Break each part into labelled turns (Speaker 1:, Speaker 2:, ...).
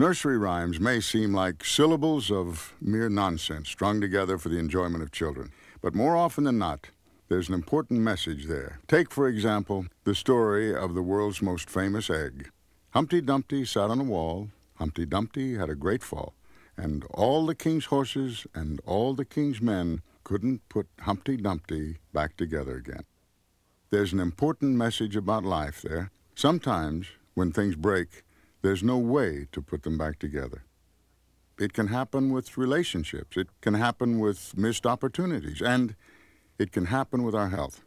Speaker 1: Nursery rhymes may seem like syllables of mere nonsense strung together for the enjoyment of children, but more often than not, there's an important message there. Take, for example, the story of the world's most famous egg. Humpty Dumpty sat on a wall, Humpty Dumpty had a great fall, and all the king's horses and all the king's men couldn't put Humpty Dumpty back together again. There's an important message about life there. Sometimes, when things break, there's no way to put them back together. It can happen with relationships. It can happen with missed opportunities. And it can happen with our health.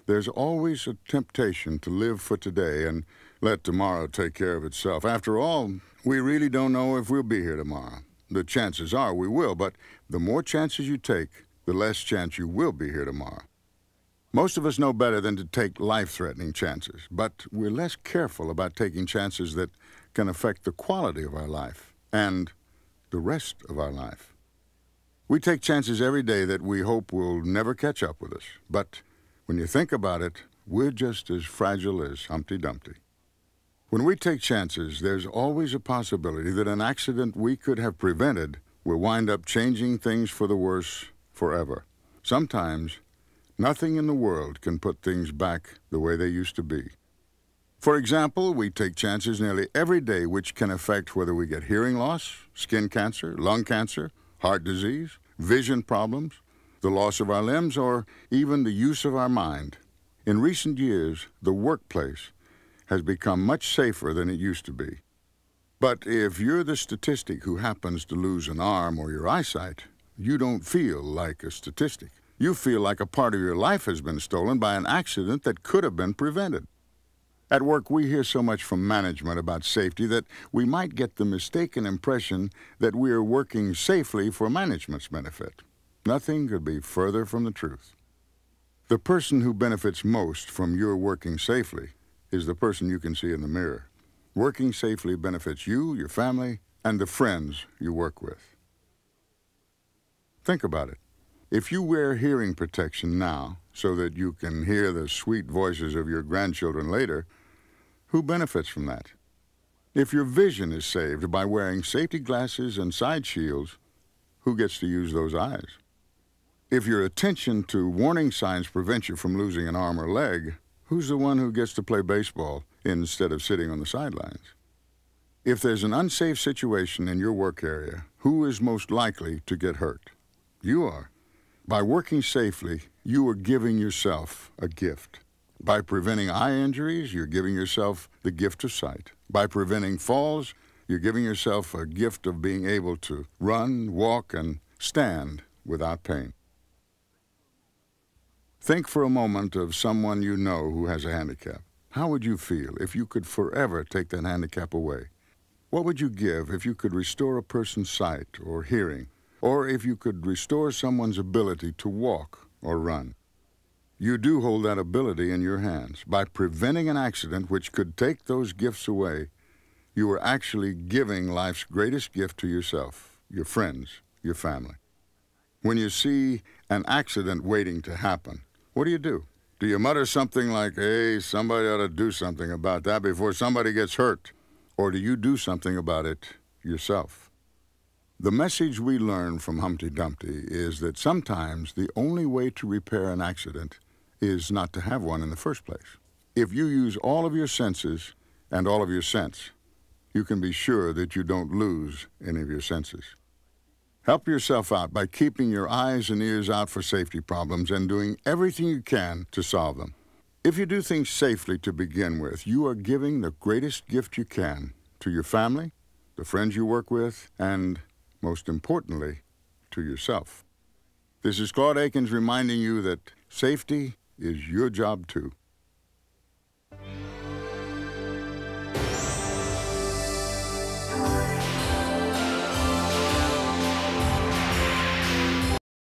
Speaker 1: There's always a temptation to live for today and let tomorrow take care of itself. After all, we really don't know if we'll be here tomorrow. The chances are we will, but the more chances you take, the less chance you will be here tomorrow. Most of us know better than to take life-threatening chances, but we're less careful about taking chances that can affect the quality of our life and the rest of our life. We take chances every day that we hope will never catch up with us, but when you think about it, we're just as fragile as Humpty Dumpty. When we take chances, there's always a possibility that an accident we could have prevented will wind up changing things for the worse forever. Sometimes, nothing in the world can put things back the way they used to be. For example, we take chances nearly every day which can affect whether we get hearing loss, skin cancer, lung cancer, heart disease, vision problems, the loss of our limbs, or even the use of our mind. In recent years, the workplace has become much safer than it used to be. But if you're the statistic who happens to lose an arm or your eyesight, you don't feel like a statistic. You feel like a part of your life has been stolen by an accident that could have been prevented. At work, we hear so much from management about safety that we might get the mistaken impression that we are working safely for management's benefit. Nothing could be further from the truth. The person who benefits most from your working safely is the person you can see in the mirror. Working safely benefits you, your family, and the friends you work with. Think about it. If you wear hearing protection now so that you can hear the sweet voices of your grandchildren later, who benefits from that? If your vision is saved by wearing safety glasses and side shields, who gets to use those eyes? If your attention to warning signs prevents you from losing an arm or leg, who's the one who gets to play baseball instead of sitting on the sidelines? If there's an unsafe situation in your work area, who is most likely to get hurt? You are. By working safely, you are giving yourself a gift. By preventing eye injuries, you're giving yourself the gift of sight. By preventing falls, you're giving yourself a gift of being able to run, walk, and stand without pain. Think for a moment of someone you know who has a handicap. How would you feel if you could forever take that handicap away? What would you give if you could restore a person's sight or hearing, or if you could restore someone's ability to walk or run? You do hold that ability in your hands. By preventing an accident which could take those gifts away, you are actually giving life's greatest gift to yourself, your friends, your family. When you see an accident waiting to happen, what do? Do you mutter something like, hey, somebody ought to do something about that before somebody gets hurt? Or do you do something about it yourself? The message we learn from Humpty Dumpty is that sometimes the only way to repair an accident is not to have one in the first place. If you use all of your senses and all of your sense, you can be sure that you don't lose any of your senses. Help yourself out by keeping your eyes and ears out for safety problems and doing everything you can to solve them. If you do things safely to begin with, you are giving the greatest gift you can to your family, the friends you work with, and, most importantly, to yourself. This is Claude Akins reminding you that safety is your job too.